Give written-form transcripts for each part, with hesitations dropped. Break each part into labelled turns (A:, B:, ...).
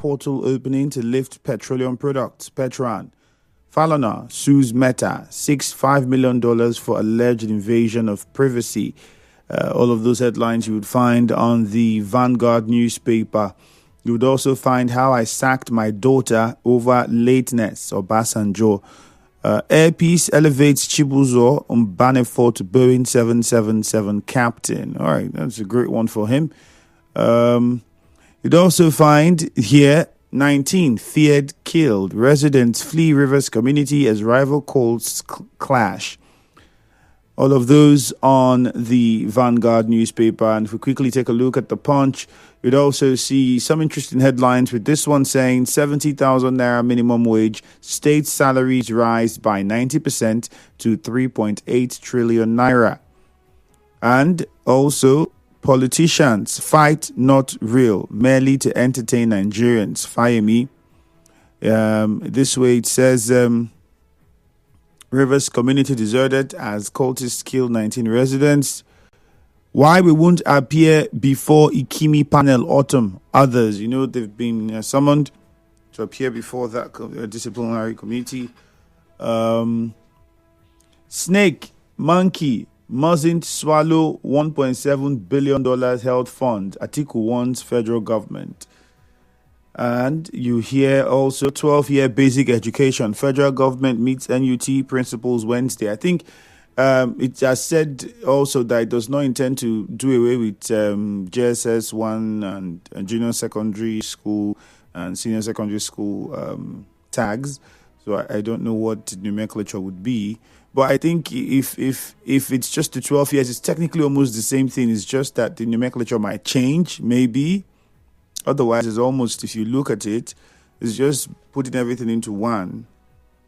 A: portal opening to lift petroleum products. Petran. Falana sues Meta, $5 million for alleged invasion of privacy. All of those headlines you would find on the Vanguard newspaper. You would also find how I sacked my daughter over lateness, Obasanjo. Air Peace elevates Chibuzo Mbanefo to Boeing 777 captain. All right, that's a great one for him. You'd also find here 19 feared killed. Residents flee Rivers community as rival cults clash. All of those on the Vanguard newspaper. And if we quickly take a look at the Punch, you'd also see some interesting headlines with this one saying 70,000 naira minimum wage, state salaries rise by 90% to 3.8 trillion naira. And also, politicians fight not real, merely to entertain Nigerians. Fayemi. This way it says... Rivers community deserted as cultists kill 19 residents. Why we won't appear before Ikimi panel autumn. Others, they've been summoned to appear before that disciplinary committee. Snake, monkey, mustn't swallow $1.7 billion held fund. Atiku warns federal government. And you hear also 12-year basic education. Federal government meets NUT principals Wednesday. I think it has said also that it does not intend to do away with JSS 1 and junior secondary school and senior secondary school tags. So I don't know what the nomenclature would be. But I think if it's just the 12 years, it's technically almost the same thing. It's just that the nomenclature might change, maybe. Otherwise, it's almost, if you look at it, it's just putting everything into one.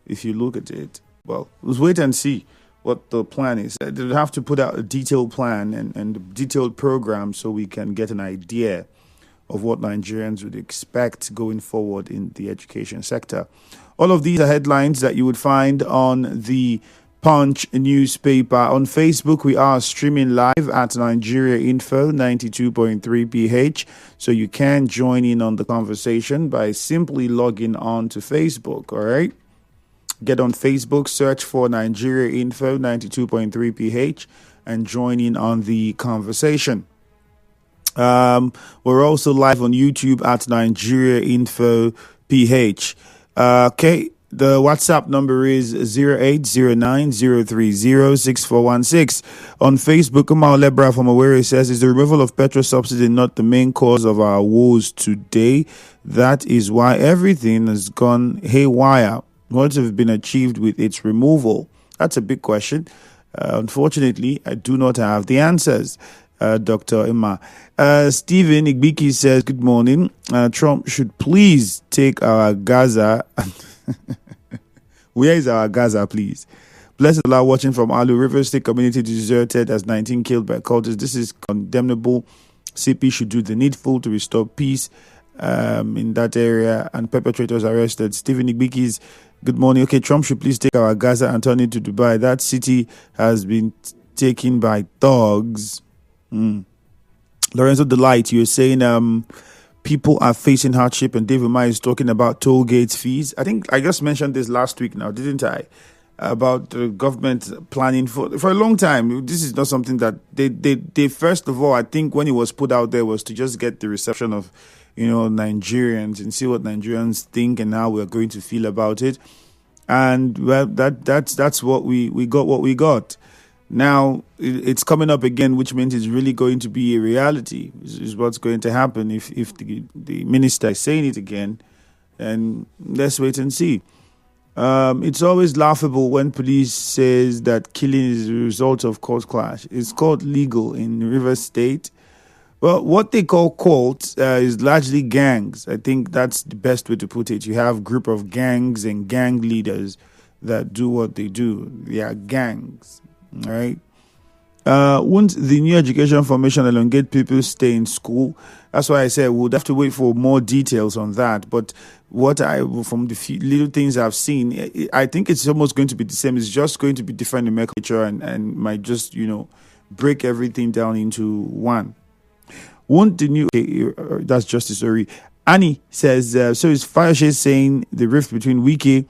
A: If you look at it, well, let's wait and see what the plan is. They'll have to put out a detailed plan and a detailed program so we can get an idea of what Nigerians would expect going forward in the education sector. All of these are headlines that you would find on the Punch newspaper. On Facebook, we are streaming live at Nigeria Info 92.3 PH. So you can join in on the conversation by simply logging on to Facebook. All right. Get on Facebook, search for Nigeria Info 92.3 PH and join in on the conversation. We're also live on YouTube at Nigeria Info PH. Okay. The WhatsApp number is 0809-030-6416. On Facebook, Umar Lebra from Owerri says, is the removal of petrol subsidy not the main cause of our woes today? That is why everything has gone haywire. What have been achieved with its removal? That's a big question. Unfortunately, I do not have the answers. Dr. Emma. Stephen Igbiki says, good morning. Trump should please take our Gaza... Where is our Gaza, please? Blessed Allah watching from Alu River State community deserted as 19 killed by cultists. This is condemnable. CP should do the needful to restore peace in that area and perpetrators arrested. Stephen Igbiki's good morning. Okay, Trump should please take our Gaza and turn it to Dubai. That city has been taken by thugs. Lorenzo Delight, you're saying people are facing hardship, and David Umar is talking about toll gates fees. I think I just mentioned this last week now, didn't I? About the government planning for a long time. This is not something that they first of all, I think when it was put out there was to just get the reception of, Nigerians and see what Nigerians think and how we're going to feel about it. And well, that's what we got. What we got. Now it's coming up again, which means it's really going to be a reality. Is what's going to happen if the minister is saying it again. And let's wait and see. It's always laughable when police says that killing is a result of cult clash. It's called legal in Rivers State. Well, what they call cults is largely gangs. I think that's the best way to put it. You have a group of gangs and gang leaders that do what they do. They are gangs. All right. Won't the new education formation elongate people stay in school? That's why I said we'll have to wait for more details on that. But from the few little things I've seen, I think it's almost going to be the same. It's just going to be different nomenclature and might just, break everything down into one. Won't the new... Okay, that's Justice Ori. Annie says, so is Fayoshe saying the rift between Wiki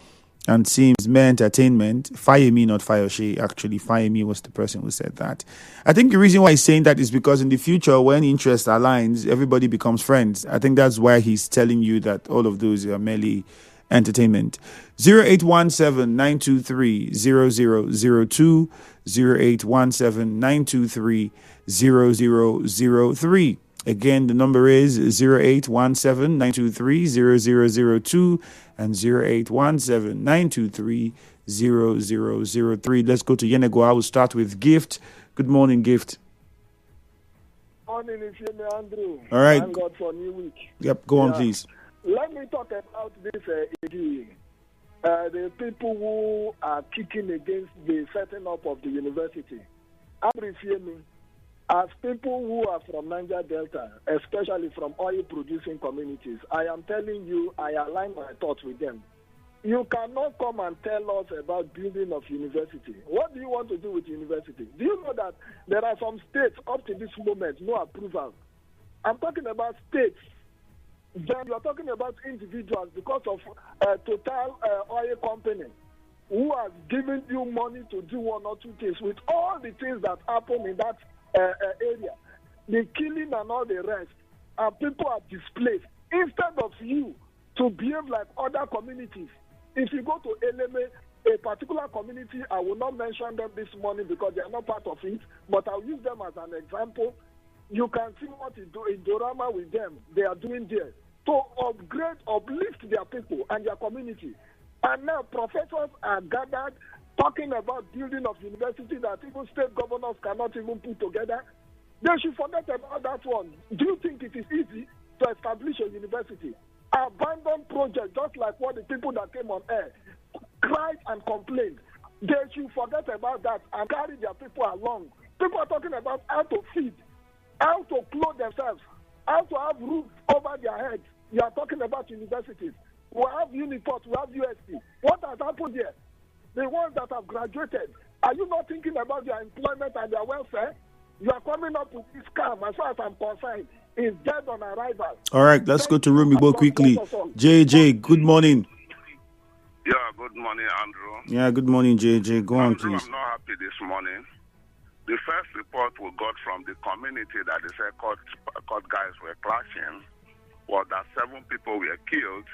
A: and Sims mere entertainment? Fayemi, not Fayoshe. Actually, Fayemi was the person who said that. I think the reason why he's saying that is because in the future, when interest aligns, everybody becomes friends. I think that's why he's telling you that all of those are merely entertainment. 0817-923-0002, 0817-923-0003. Again, the number is 0817-923-0002 and 0817-923-0003. Let's go to Yenego. I will start with Gift. Good morning, Gift.
B: Morning, Andrew.
A: All right.
B: Thank God for a new week.
A: Yep, go on, please.
B: Let me talk about this the people who are kicking against the setting up of the university. As people who are from Niger Delta, especially from oil-producing communities, I am telling you, I align my thoughts with them. You cannot come and tell us about building of university. What do you want to do with university? Do you know that there are some states up to this moment, no approval? I'm talking about states. Then you're talking about individuals because of Total Oil Company who has given you money to do one or two things with all the things that happen in that area, the killing and all the rest, and people are displaced. Instead of you to behave like other communities, if you go to Eleme, a particular community, I will not mention them this morning because they are not part of it, but I'll use them as an example. You can see what in Dorama with them, they are doing there to upgrade, uplift their people and their community. And now professors are gathered talking about building of university that even state governors cannot even put together. They should forget about that one. Do you think it is easy to establish a university? Abandoned project, just like what the people that came on air cried and complained. They should forget about that and carry their people along. People are talking about how to feed, how to clothe themselves, how to have roof over their heads. You are talking about universities. We have Uniport, we have USP. What has happened here? The ones that have graduated, are you not thinking about their employment and their welfare? You are coming up with this scam, as far as I'm concerned, is dead on arrival.
A: All right, let's go to Rumibo quickly. JJ, good morning.
C: Yeah, good morning, Andrew.
A: Yeah, good morning, JJ. Go on,
C: Andrew,
A: please.
C: I'm not happy this morning. The first report we got from the community that the court guys were clashing was that 7 people were killed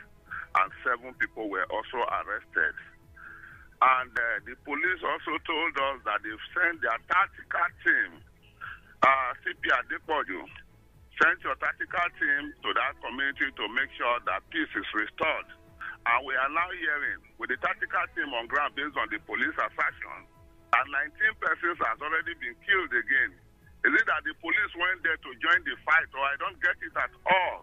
C: and 7 people were also arrested. And the police also told us that they've sent their tactical team, CP Adepoju, sent your tactical team to that community to make sure that peace is restored. And we are now hearing, with the tactical team on ground based on the police assertion, and 19 persons has already been killed again. Is it that the police went there to join the fight, or I don't get it at all?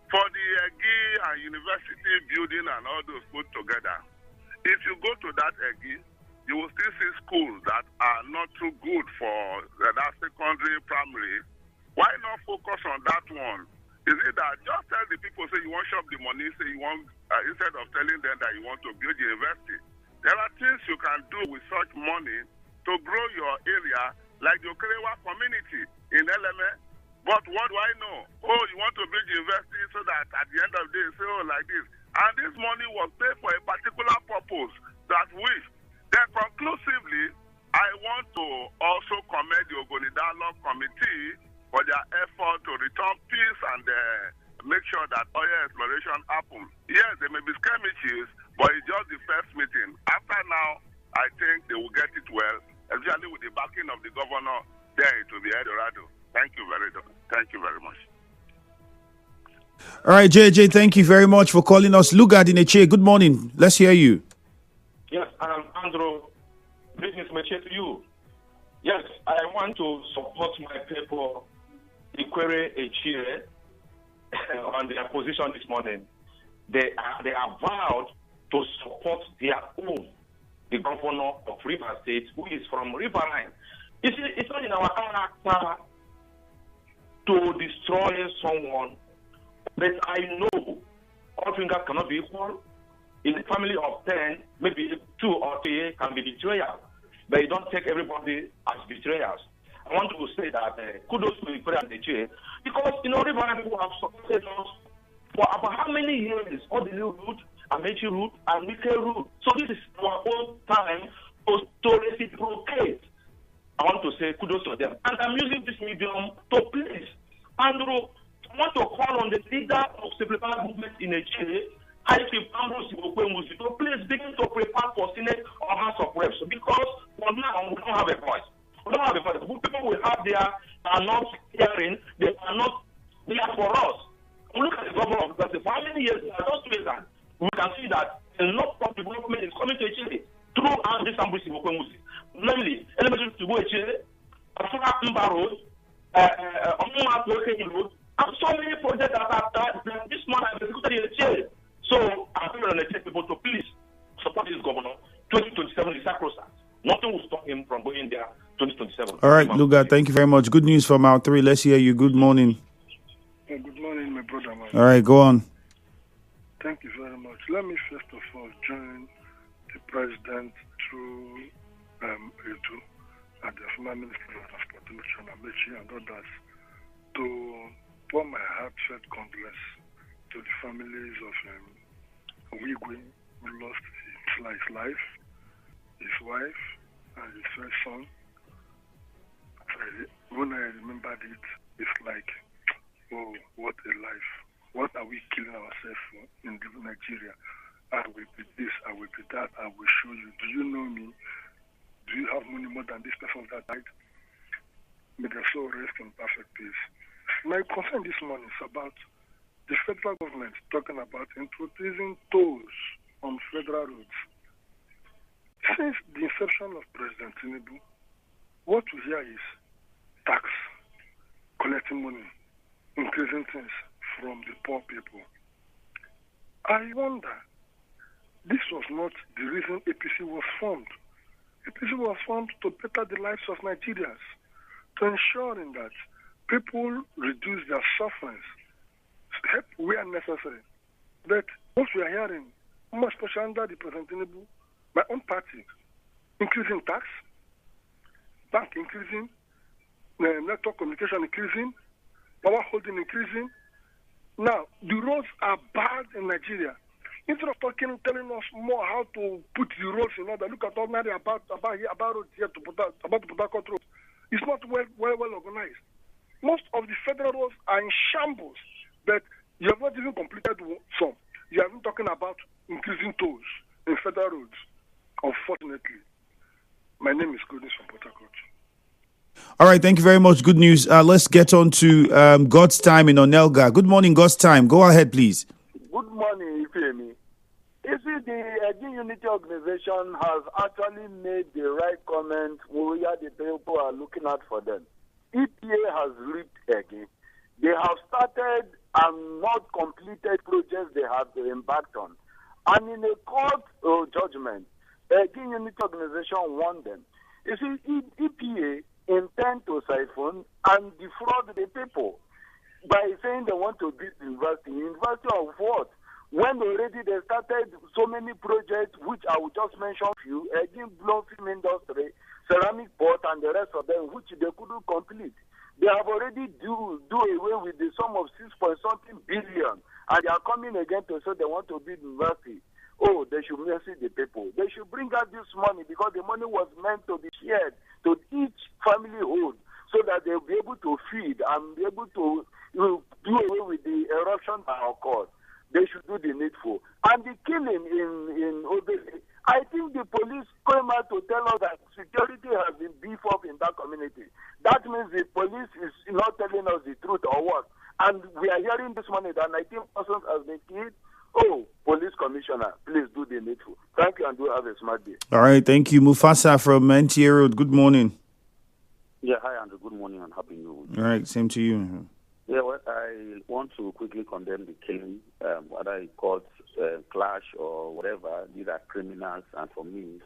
C: For the EGI and university building and all those put together, if you go to that EGI, you will still see schools that are not too good for that secondary, primary. Why not focus on that one? Is it that just tell the people, say you want to shop the money, say you want, instead of telling them that you want to build the university? There are things you can do with such money to grow your area, like the Okerewa community in Eleme. But what do I know? Oh, you want to build university so that at the end of the day, say, oh, like this. And this money was paid for a particular purpose that which. Then conclusively, I want to also commend the Ogoni Dialogue Committee for their effort to return peace and make sure that oil exploration happens. Yes, there may be skirmishes, but it's just the first meeting. After now, I think they will get it well, especially with the backing of the governor. Then it will be Eldorado. Thank you very much.
A: All right, JJ, thank you very much for calling us. Lugard in Eche, good morning. Let's hear you.
D: Yes, Andrew, greetings to you. Yes, I want to support my people, Ikwere Echire, on their position this morning. They are vowed to support their own, the governor of River State, who is from Riverine. You see, it's not in our character to destroy someone, but I know all fingers cannot be equal. In a family of 10, maybe 2 or 3 can be betrayal, but you don't take everybody as betrayers. I want to say that kudos to the prayer and the chair, because Riverine people have supported us for about how many years? Odili route, Amechi route, and Wike route. So this is our own time to reciprocate. I want to say kudos to them. And I'm using this medium to please, Andrew, I want to call on the leader of Simplified Movement in Nigeria, High Chief Ambrose Iwokwe-Muzi, to please begin to prepare for Senate or House of Reps, because for now we don't have a voice. We don't have a voice. People we have there are not hearing, they are not there for us. We look at the government of Ghana. For how many years, just 2 years, we can see that a lot of development is coming to Chile through this Ambrose Iwokwe-Muzi. Namely, elementary to go to Chile, Asura Mba Road, Omuma Local Road, and so many projects that are done. This month I've executed in Chile. So I'm going to tell people to please support this governor. 2027 is sacrosanct. Nothing will stop him from going there 2027.
A: All right, Luga, thank you very much. Good news from our three. Let's hear you. Good morning.
E: Good morning, my brother.
A: All right, go on.
E: Thank you very much. Let me first of all join the president through Edu and the former Minister of Transportation, Amechi, and others to pour my heartfelt condolence to the families of Wigwe, who lost his life, his wife, and his first son. When I remembered it, it's like, oh, what a life. What are we killing ourselves for in Nigeria? I will be this, I will be that, I will show you. Do you know me? Do you have money more than this person that died? May their soul rest in perfect peace. My concern this morning is about the federal government talking about introducing tolls on federal roads. Since the inception of President Tinubu, what we hear is tax, collecting money, increasing things from the poor people. I wonder, this was not the reason APC was formed. APC was formed to better the lives of Nigerians, to ensuring that people reduce their sufferings, help where necessary. But what we are hearing, more especially under the President Tinubu, my own party, increasing tax, bank increasing, network communication increasing, power holding increasing. Now, the roads are bad in Nigeria. Instead of telling us more how to put the roads in order, look at ordinary about roads here about the Port Harcourt road. It's not well organized. Most of the federal roads are in shambles, but you have not even completed some. You have been talking about increasing tolls in federal roads. Unfortunately, my name is Goodness from Port Harcourt.
A: All right, thank you very much. Good news. Let's get on to God's Time in Onelga. Good morning, God's Time. Go ahead, please.
B: Good morning, Ifemi. You see, the Egin Unity Organization has actually made the right comment where the people are looking at for them. EPA has ripped Egin. They have started and not completed projects they have embarked on. And in a court judgment, Egin Unity Organization won them. You see, EPA intend to siphon and defraud the people by saying they want to build university. University of what? When already they started so many projects, which I will just mention a few, again, blown film industry, ceramic port, and the rest of them, which they couldn't complete. They have already do away with the sum of 6.something billion, and they are coming again to say they want to build university. Oh, they should mercy the people. They should bring out this money because the money was meant to be shared to each family hold so that they'll be able to feed and be able to do away with the eruption that occurred. They should do the needful. And the killing in Obele, I think the police came out to tell us that security has been beefed up in that community. That means the police is not telling us the truth or what. And we are hearing this morning that 19 persons have been killed. Oh, police commissioner, please do the needful. Thank you and do have a smart day.
A: All right, thank you. Mufasa from NTA Road. Good morning.
F: Yeah, hi, Andrew. Good morning and happy New Year.
A: All right, same to you.
F: Yeah, well, I want to quickly condemn the killing, whether it's called clash or whatever. These are criminals, and for me,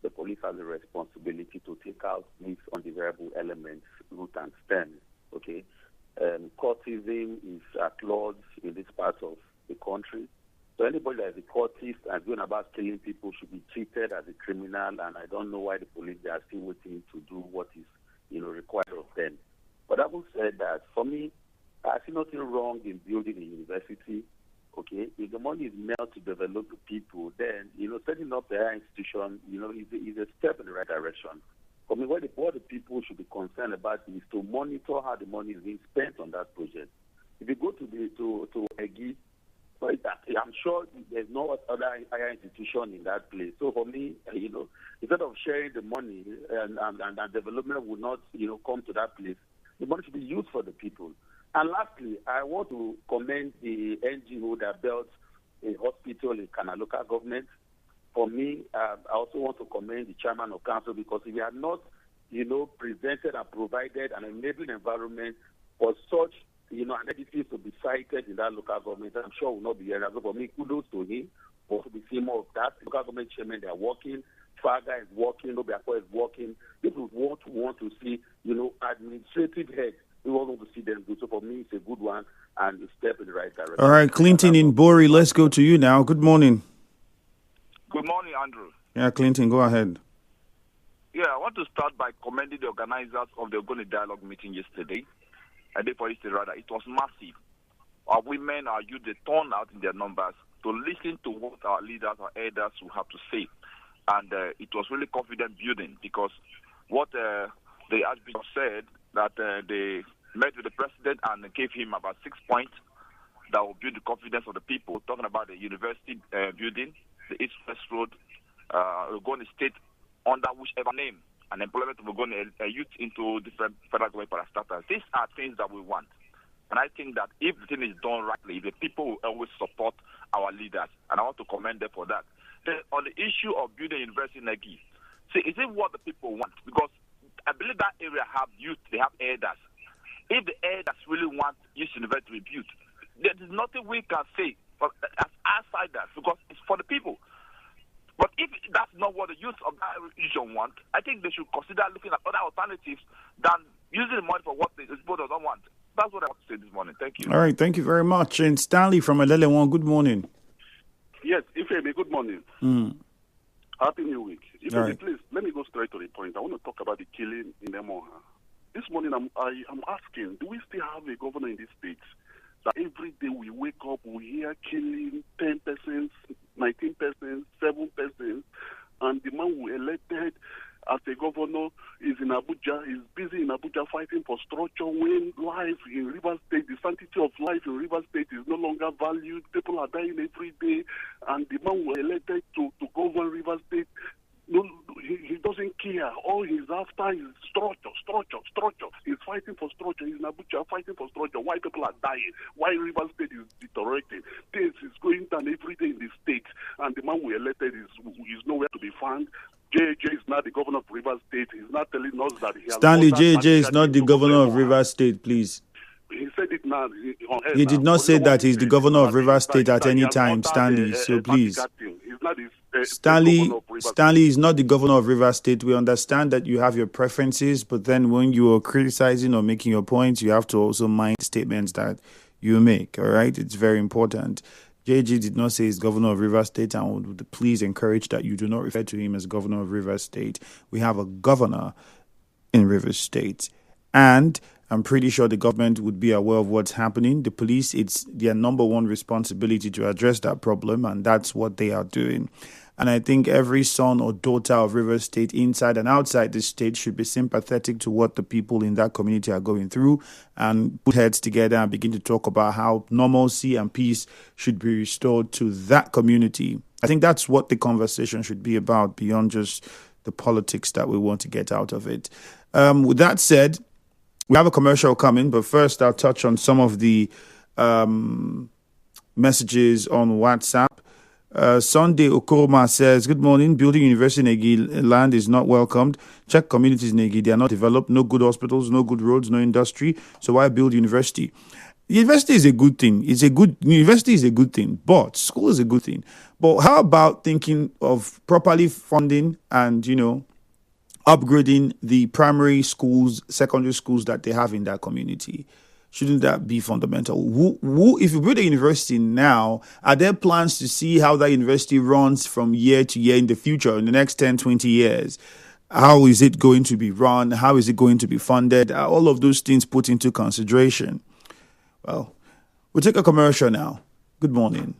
F: the police has a responsibility to take out these undesirable elements, root and stem. Okay, courtism is outlawed in this part of the country. So anybody that is a courtist and going about killing people should be treated as a criminal, and I don't know why the police are still waiting to do what is required of them. But having said that, for me, I see nothing wrong in building a university. okay, if the money is meant to develop the people, then, setting up the higher institution, is a step in the right direction. For me, what the people should be concerned about is to monitor how the money is being spent on that project. If you go to Egi, I'm sure there's no other higher institution in that place. So for me, instead of sharing the money and development would not, come to that place, the money should be used for the people. And lastly, I want to commend the NGO that built a hospital in Kana local government. For me, I also want to commend the chairman of council, because if we had not, presented and provided an enabling environment for such, an edifice to be sited in that local government, I'm sure will not be here. So for me, kudos to him. Also, we see more of that. Local government chairman, they are working. Faga is working. Nobiako is working. People want to see, administrative heads. We want to see them do. So for me, it's a good one and a step in the right direction.
A: All right, Clinton in Bori, let's go to you now. Good morning.
G: Good morning, Andrew.
A: Yeah, Clinton, go ahead.
G: Yeah, I want to start by commending the organizers of the Ogoni Dialogue meeting yesterday. And it was massive. Our women, our youth, they turned out in their numbers to listen to what our leaders, our elders will have to say. And it was really confident building, because what the Archbishop said, that they met with the president and gave him about 6 points that will build the confidence of the people, talking about the university building, the East-West Road, Ogoni State, under whichever name, and employment of Ogoni youth into different federal government parastatals. These are things that we want. And I think that if the thing is done rightly, the people will always support our leaders. And I want to commend them for that. Then on the issue of building a university in Egi, see, is it what the people want? Because I believe that area have youth, they have elders. If the elders really want this university to be built, there is nothing we can say as outsiders, because it's for the people. But if that's not what the youth of that region want, I think they should consider looking at other alternatives than using the money for what the people don't want. That's what I want to say this morning. Thank you.
A: All right, thank you very much. And Stanley from Elele1, good morning.
H: Yes, Ifemi, good morning. Happy New Week. Ifemi, please, let me go straight to the point. I want to talk about the killing in Emoha. This morning, I'm asking, do we still have a governor in this state that every day we wake up, we hear killing 10 persons, 19 persons, 7 persons, and the man who elected as a governor is in Abuja, is busy in Abuja fighting for structure when life in Rivers State, the sanctity of life in Rivers State is no longer valued. People are dying every day, and the man who elected to govern Rivers State, no, he doesn't care. All he's after is structure. He's fighting for structure. He's in Abuja fighting for structure. Why people are dying? Why Rivers State is deteriorating? Things is going down every day in the state, and the man we elected is nowhere to be found. JJ is not the governor of Rivers State. He's not telling us that he has...
A: Stanley, JJ is not the governor of Rivers State, please.
H: He said it now.
A: He did not say that he's the governor of Rivers State at any time, Stanley, so please. Stanley is not the governor of Rivers State. We understand that you have your preferences, but then when you are criticizing or making your points, you have to also mind statements that you make, all right? It's very important. JG did not say he's governor of Rivers State, and would please encourage that you do not refer to him as governor of Rivers State. We have a governor in Rivers State, and I'm pretty sure the government would be aware of what's happening. The police, it's their number one responsibility to address that problem, and that's what they are doing. And I think every son or daughter of Rivers State, inside and outside the state, should be sympathetic to what the people in that community are going through and put heads together and begin to talk about how normalcy and peace should be restored to that community. I think that's what the conversation should be about, beyond just the politics that we want to get out of it. With that said, we have a commercial coming, but first I'll touch on some of the messages on WhatsApp. Sunday Okoroma says, good morning. Building university in Egi land is not welcomed. Check communities in Egi. They are not developed. No good hospitals, no good roads, no industry. So why build university? University is a good thing. University is a good thing, but school is a good thing. But how about thinking of properly funding and, upgrading the primary schools, secondary schools that they have in that community? Shouldn't that be fundamental? If you build a university now, are there plans to see how that university runs from year to year in the future, in the next 10, 20 years? How is it going to be run? How is it going to be funded? Are all of those things put into consideration? Well, we'll take a commercial now. Good morning.